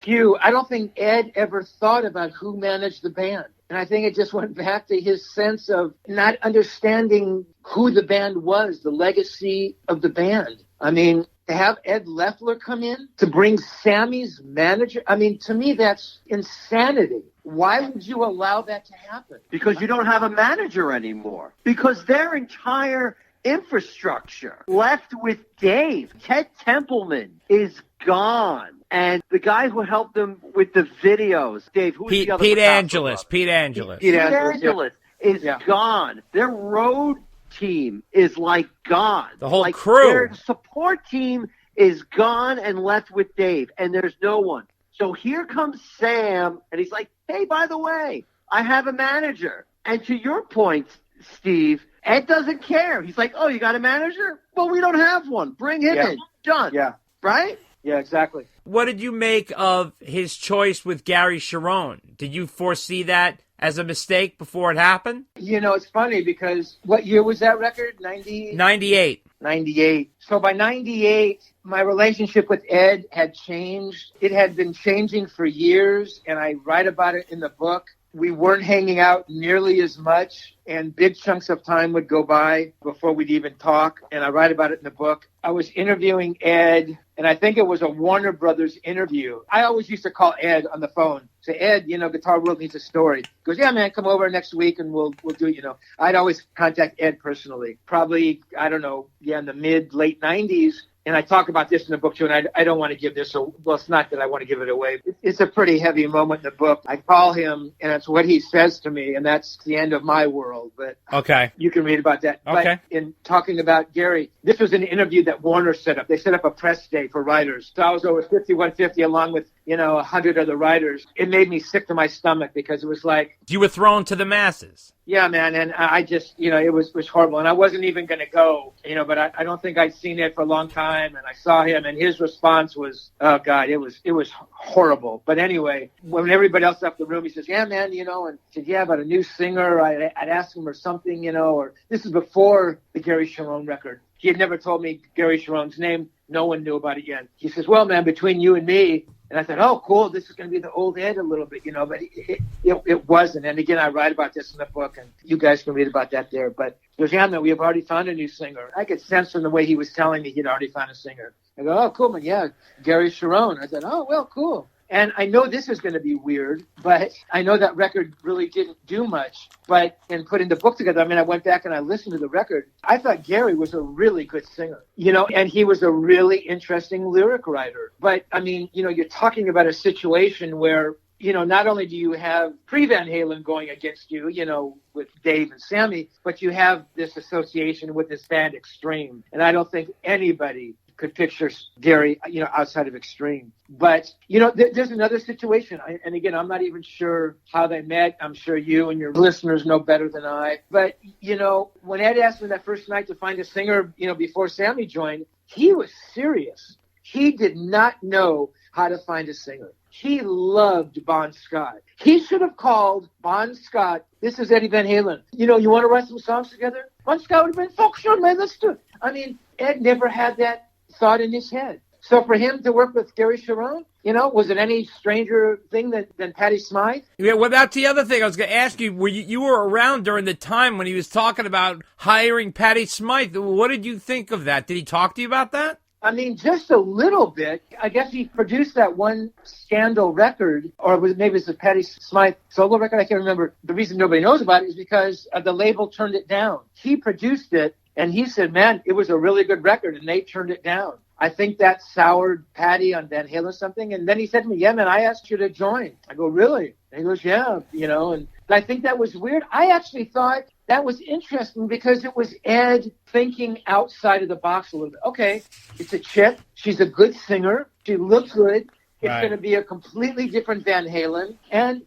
Hugh, I don't think Ed ever thought about who managed the band. And I think it just went back to his sense of not understanding who the band was, the legacy of the band. I mean, to have Ed Loeffler come in to bring Sammy's manager, I mean, to me, that's insanity. Why would you allow that to happen? Because you don't have a manager anymore. Because their entire infrastructure left with Dave. Ted Templeman is gone. And the guy who helped them with the videos, Dave, who's the other? Pete Angelis. Pete Angelis is gone. Their road team is gone. The whole crew. Their support team is gone and left with Dave, and there's no one. So here comes Sam, and he's like, hey, by the way, I have a manager. And to your point, Steve, Ed doesn't care. He's like, oh, you got a manager? Well, we don't have one. Bring him in. Done. Yeah. Right? Yeah, exactly. What did you make of his choice with Gary Sharon? Did you foresee that as a mistake before it happened? You know, it's funny because what year was that record? 98. 98. So by 98, my relationship with Ed had changed. It had been changing for years, and I write about it in the book. We weren't hanging out nearly as much, and big chunks of time would go by before we'd even talk, and I write about it in the book. I was interviewing Ed, and I think it was a Warner Brothers interview. I always used to call Ed on the phone, say, Ed, Guitar World needs a story. He goes, yeah, man, come over next week, and we'll do it, I'd always contact Ed personally. Probably, I don't know, in the mid-late 90s. And I talk about this in the book, too, and I don't want to give this, it's not that I want to give it away. It's a pretty heavy moment in the book. I call him, and it's what he says to me, and that's the end of my world. But okay, you can read about that. Okay. But in talking about Gary, this was an interview that Warner set up. They set up a press day for writers. So I was over 5150 along with, 100 other writers. It made me sick to my stomach because it was like... You were thrown to the masses. Yeah, man, and I just, it was horrible. And I wasn't even going to go, but I don't think I'd seen it for a long time. And I saw him, and his response was, oh, God, it was horrible. But anyway, when everybody else left the room, he says, yeah, man, and he said, yeah, about a new singer. I'd ask him or something, or this is before the Gary Sharon record. He had never told me Gary Sharon's name. No one knew about it yet. He says, well, man, between you and me, and I thought, oh, cool, this is going to be the old Ed a little bit, but it wasn't. And again, I write about this in the book, and you guys can read about that there. But he goes, yeah, man, we have already found a new singer. I could sense from the way he was telling me he'd already found a singer. I go, oh, cool, man, yeah, Gary Sharon. I said, oh, well, cool. And I know this is going to be weird, but I know that record really didn't do much. But in putting the book together, I went back and I listened to the record. I thought Gary was a really good singer, and he was a really interesting lyric writer. But, you're talking about a situation where, not only do you have pre-Van Halen going against you, with Dave and Sammy, but you have this association with this band Extreme. And I don't think anybody could picture Gary, outside of Extreme. But, there's another situation. And again, I'm not even sure how they met. I'm sure you and your listeners know better than I. But, when Ed asked me that first night to find a singer, before Sammy joined, he was serious. He did not know how to find a singer. He loved Bon Scott. He should have called Bon Scott. This is Eddie Van Halen. You want to write some songs together? Bon Scott would have been, fuck sure, man, let's do it. Ed never had that thought in his head. So for him to work with Gary Sharon, was it any stranger thing than Patty Smythe? Yeah, well, that's the other thing I was going to ask you. You were around during the time when he was talking about hiring Patty Smythe. What did you think of that? Did he talk to you about that? Just a little bit. I guess he produced that one Scandal record, or maybe it's a Patty Smythe solo record. I can't remember. The reason nobody knows about it is because the label turned it down. He produced it, and he said, man, it was a really good record, and they turned it down. I think that soured Patty on Van Halen or something. And then he said to me, yeah, man, I asked you to join. I go, really? And he goes, yeah, and I think that was weird. I actually thought that was interesting because it was Ed thinking outside of the box a little bit. Okay, it's a chick. She's a good singer. She looks good. It's going to be a completely different Van Halen. And,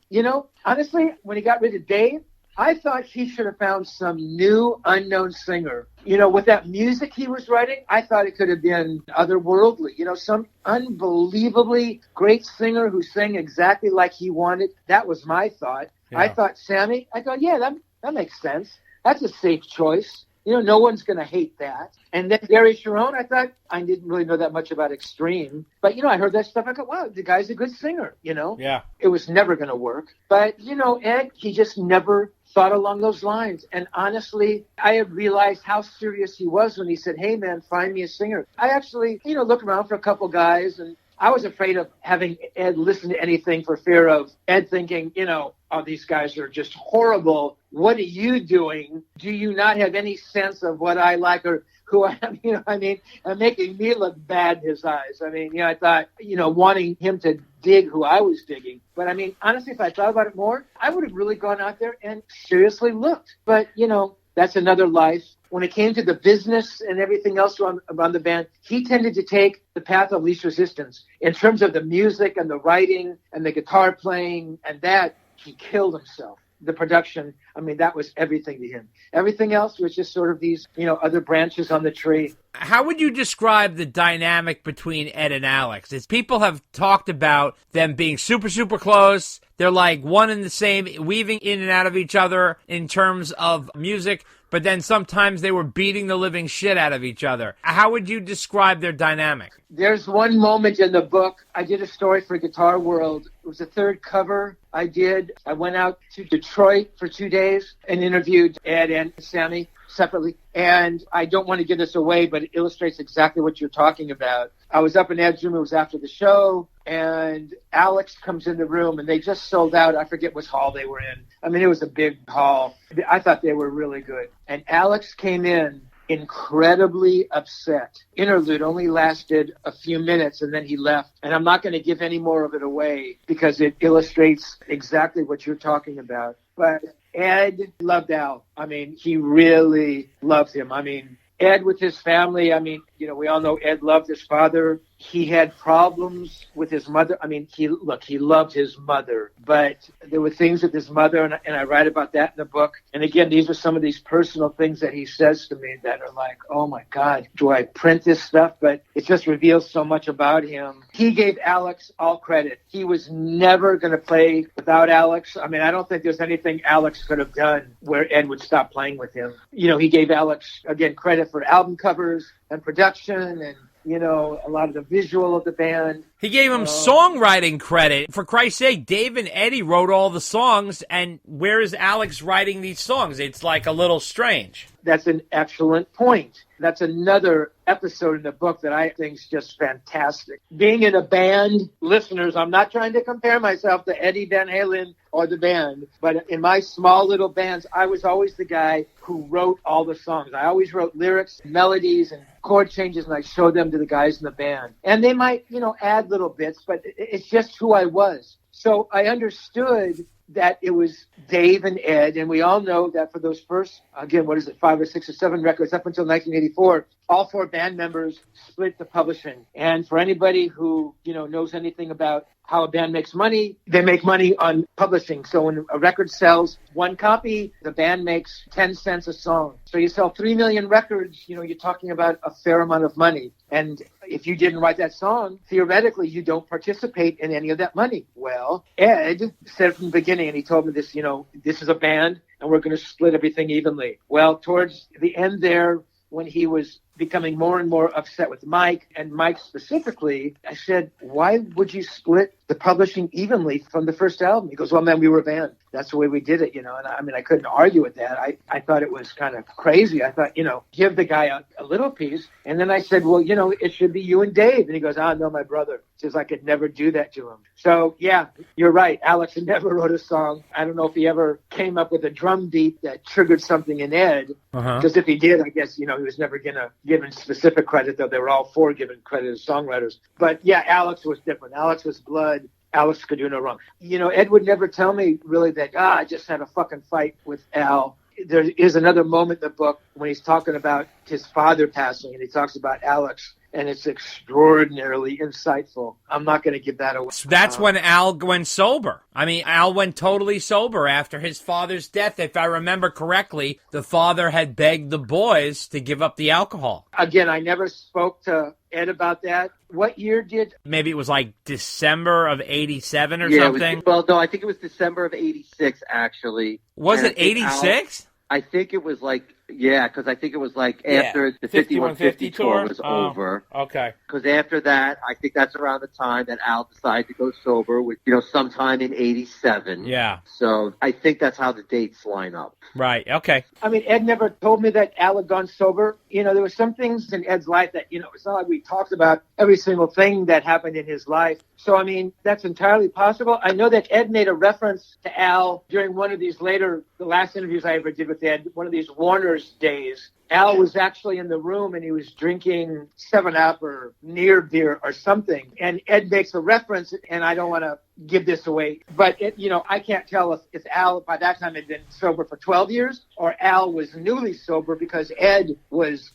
honestly, when he got rid of Dave, I thought he should have found some new unknown singer. With that music he was writing, I thought it could have been otherworldly. Some unbelievably great singer who sang exactly like he wanted. That was my thought. Yeah. I thought Sammy, I go, yeah, that makes sense. That's a safe choice. no one's going to hate that. And then Gary Sharon, I thought, I didn't really know that much about Extreme. But, I heard that stuff. I go, wow, the guy's a good singer, Yeah. It was never going to work. But, Ed, he just never thought along those lines. And honestly, I had realized how serious he was when he said, hey, man, find me a singer. I actually, looked around for a couple guys, and I was afraid of having Ed listen to anything for fear of Ed thinking, oh, these guys are just horrible. What are you doing? Do you not have any sense of what I like or who I am? And making me look bad in his eyes. I thought, wanting him to dig who I was digging. But honestly, if I thought about it more, I would have really gone out there and seriously looked. But, that's another life. When it came to the business and everything else around the band, he tended to take the path of least resistance. In terms of the music and the writing and the guitar playing and that, he killed himself. The production, that was everything to him. Everything else was just sort of these, other branches on the tree. How would you describe the dynamic between Ed and Alex? As people have talked about them being super, super close. They're like one and the same, weaving in and out of each other in terms of music, but then sometimes they were beating the living shit out of each other. How would you describe their dynamic? There's one moment in the book. I did a story for Guitar World. It was the third cover I did. I went out to Detroit for 2 days and interviewed Ed and Sammy separately. And I don't want to give this away, but it illustrates exactly what you're talking about. I was up in Ed's room. It was after the show. And Alex comes in the room, and they just sold out. I forget which hall they were in. It was a big hall. I thought they were really good. And Alex came in incredibly upset. Interlude only lasted a few minutes, and then he left. And I'm not going to give any more of it away because it illustrates exactly what you're talking about. But Ed loved Al. He really loved him. Ed with his family, we all know Ed loved his father. He had problems with his mother. He loved his mother, but there were things with his mother, and I write about that in the book. And again, these are some of these personal things that he says to me that are like, oh my God, do I print this stuff? But it just reveals so much about him. He gave Alex all credit. He was never going to play without Alex. I don't think there's anything Alex could have done where Ed would stop playing with him. He gave Alex, again, credit for album covers and production and, a lot of the visual of the band. He gave him songwriting credit. For Christ's sake, Dave and Eddie wrote all the songs, and where is Alex writing these songs? It's like a little strange. That's an excellent point. That's another episode in the book that I think is just fantastic. Being in a band, listeners, I'm not trying to compare myself to Eddie Van Halen or the band, but in my small little bands, I was always the guy who wrote all the songs. I always wrote lyrics, melodies, and chord changes, and I showed them to the guys in the band. And they might, add little bits, but it's just who I was. So I understood that it was Dave and Ed, and we all know that for those first, again, 5 or 6 or 7 records up until 1984, all 4 band members split the publishing. And for anybody who, knows anything about how a band makes money, they make money on publishing. So when a record sells 1 copy, the band makes 10 cents a song. So you sell 3 million records, you're talking about a fair amount of money. And if you didn't write that song, theoretically, you don't participate in any of that money. Well, Ed said from the beginning, and he told me this, this is a band and we're going to split everything evenly. Well, towards the end there, when he was becoming more and more upset with Mike, and Mike specifically, I said, why would you split the publishing evenly from the first album? He goes, well, man, we were a band. That's the way we did it, And I couldn't argue with that. I thought it was kind of crazy. I thought, give the guy a little piece. And then I said, well, it should be you and Dave. And he goes, no, my brother. Says I could never do that to him. So, yeah, you're right. Alex never wrote a song. I don't know if he ever came up with a drum beat that triggered something in Ed. Because if he did, I guess, he was never going to give him specific credit, though they were all 4 given credit as songwriters. But, yeah, Alex was different. Alex was blood. Alex could do no wrong. Ed would never tell me really that, I just had a fucking fight with Al. There is another moment in the book when he's talking about his father passing, and he talks about Alex. And it's extraordinarily insightful. I'm not going to give that away. That's when Al went sober. Al went totally sober after his father's death. If I remember correctly, the father had begged the boys to give up the alcohol. Again, I never spoke to Ed about that. What year did? Maybe it was like December of 87 or something. No, I think it was December of 86, actually. Was it 86? I think it was like Yeah, because I think it was like after the 5150 tour was over. Okay. Because after that, I think that's around the time that Al decided to go sober, with sometime in '87. Yeah. So I think that's how the dates line up. Right. Okay. I mean, Ed never told me that Al had gone sober. There were some things in Ed's life that, it's not like we talked about every single thing that happened in his life. So, I mean, that's entirely possible. I know that Ed made a reference to Al during one of these the last interviews I ever did with Ed, one of these Warner's days. Al was actually in the room and he was drinking 7-Up or near beer or something. And Ed makes a reference, and I don't want to give this away, but I can't tell if Al by that time had been sober for 12 years or Al was newly sober, because Ed was,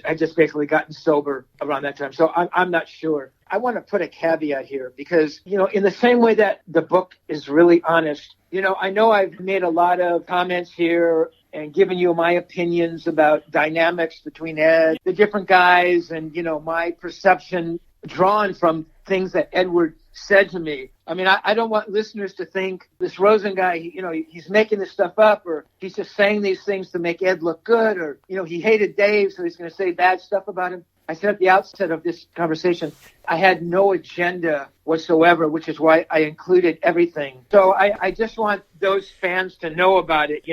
had just basically gotten sober around that time. So I'm not sure. I want to put a caveat here because, in the same way that the book is really honest, I know I've made a lot of comments here and given you my opinions about dynamics between Ed, the different guys, and, my perception drawn from things that Edward said to me. I mean, I don't want listeners to think this Rosen guy, he's making this stuff up, or he's just saying these things to make Ed look good, or, he hated Dave, so he's going to say bad stuff about him. I said at the outset of this conversation, I had no agenda whatsoever, which is why I included everything. So I just want those fans to know about it,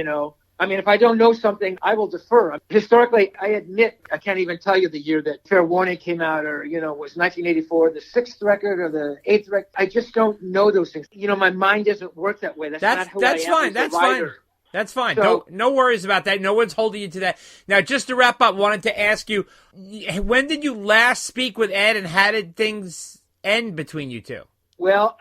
I mean, if I don't know something, I will defer. Historically, I admit I can't even tell you the year that Fair Warning came out, or, was 1984 the 6th record or the 8th record. I just don't know those things. My mind doesn't work that way. That's not who I am fine. as a That's writer. fine. That's fine. So, No worries about that. No one's holding you to that. Now, just to wrap up, wanted to ask you, when did you last speak with Ed, and how did things end between you two? Well,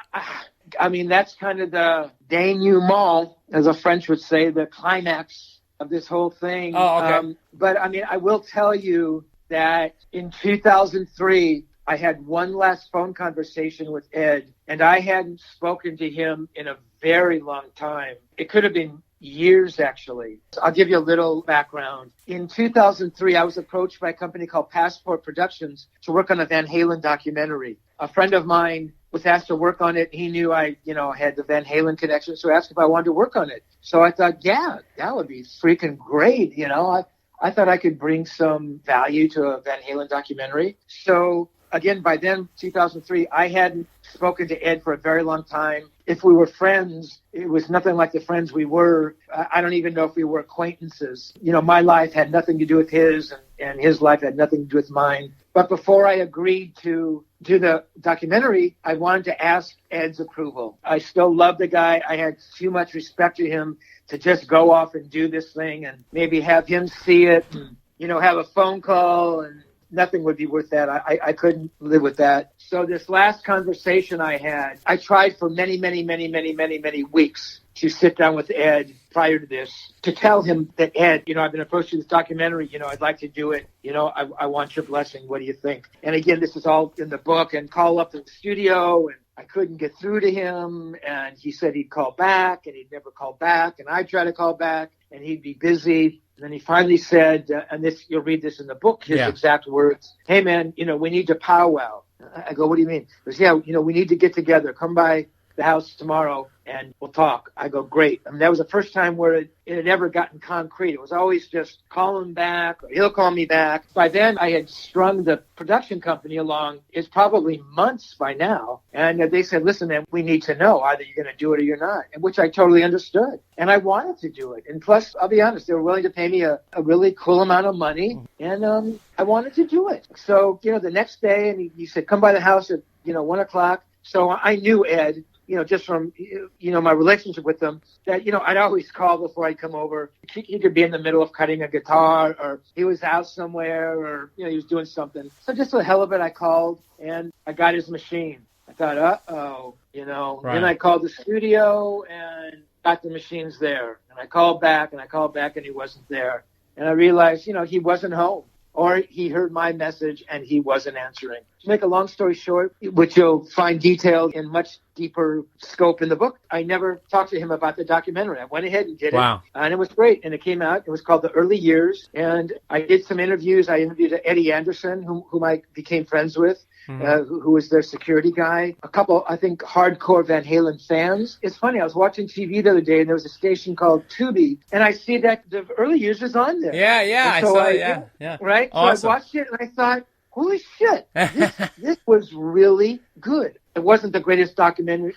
I mean, that's kind of the denouement, as a French would say, the climax of this whole thing. Oh, okay. But, I mean, I will tell you that in 2003, I had one last phone conversation with Ed, and I hadn't spoken to him in a very long time. It could have been years, actually. I'll give you a little background. In 2003, I was approached by a company called Passport Productions to work on a Van Halen documentary. A friend of mine was asked to work on it. He knew I, had the Van Halen connection, so asked if I wanted to work on it. So I thought, yeah, that would be freaking great. I thought I could bring some value to a Van Halen documentary. So again, by then, 2003, I hadn't spoken to Ed for a very long time. If we were friends, it was nothing like the friends we were. I don't even know if we were acquaintances. My life had nothing to do with his, and his life had nothing to do with mine. But before I agreed to do the documentary, I wanted to ask Ed's approval. I still love the guy. I had too much respect to him to just go off and do this thing and maybe have him see it and, have a phone call, and nothing would be worth that. I couldn't live with that. So this last conversation I had, I tried for many, many, many, many, many, many weeks to sit down with Ed prior to this, to tell him that, Ed, I've been approached to this documentary, I'd like to do it. I want your blessing. What do you think? And again, this is all in the book, and call up to the studio, and I couldn't get through to him, and he said he'd call back, and he'd never call back, and I'd try to call back, and he'd be busy. And then he finally said, and this, you'll read this in the book, his exact words, "Hey, man, we need to powwow." I go, "What do you mean?" He goes, "Yeah, we need to get together. Come by the house tomorrow and we'll talk." I go, "Great." I mean, that was the first time where it had ever gotten concrete. It was always just call him back, or he'll call me back. By then, I had strung the production company along. It's probably months by now. And they said, "Listen, man, we need to know either you're going to do it or you're not," and which I totally understood. And I wanted to do it. And plus, I'll be honest, they were willing to pay me a really cool amount of money. And I wanted to do it. So, the next day, and he said, "Come by the house at, 1 o'clock. So I knew Ed, just from, my relationship with him, that, I'd always call before I'd come over. He could be in the middle of cutting a guitar, or he was out somewhere, or, he was doing something. So just for the hell of it, I called, and I got his machine. I thought, uh-oh, Right. Then I called the studio and got the machines there. And I called back, and he wasn't there. And I realized, he wasn't home. Or he heard my message and he wasn't answering. to make a long story short, which you'll find detailed in much deeper scope in the book, I never talked to him about the documentary. I went ahead and did it. And it was great. And it came out. It was called The Early Years. And I did some interviews. I interviewed Eddie Anderson, whom I became friends with. Who was their security guy. A couple, I think, hardcore Van Halen fans. It's funny, I was watching TV the other day, and there was a station called Tubi, and I see that the Early Years was on there. Yeah, so I saw it, yeah. Right? Awesome. So I watched it, and I thought, holy shit, this was really good. It wasn't the greatest documentary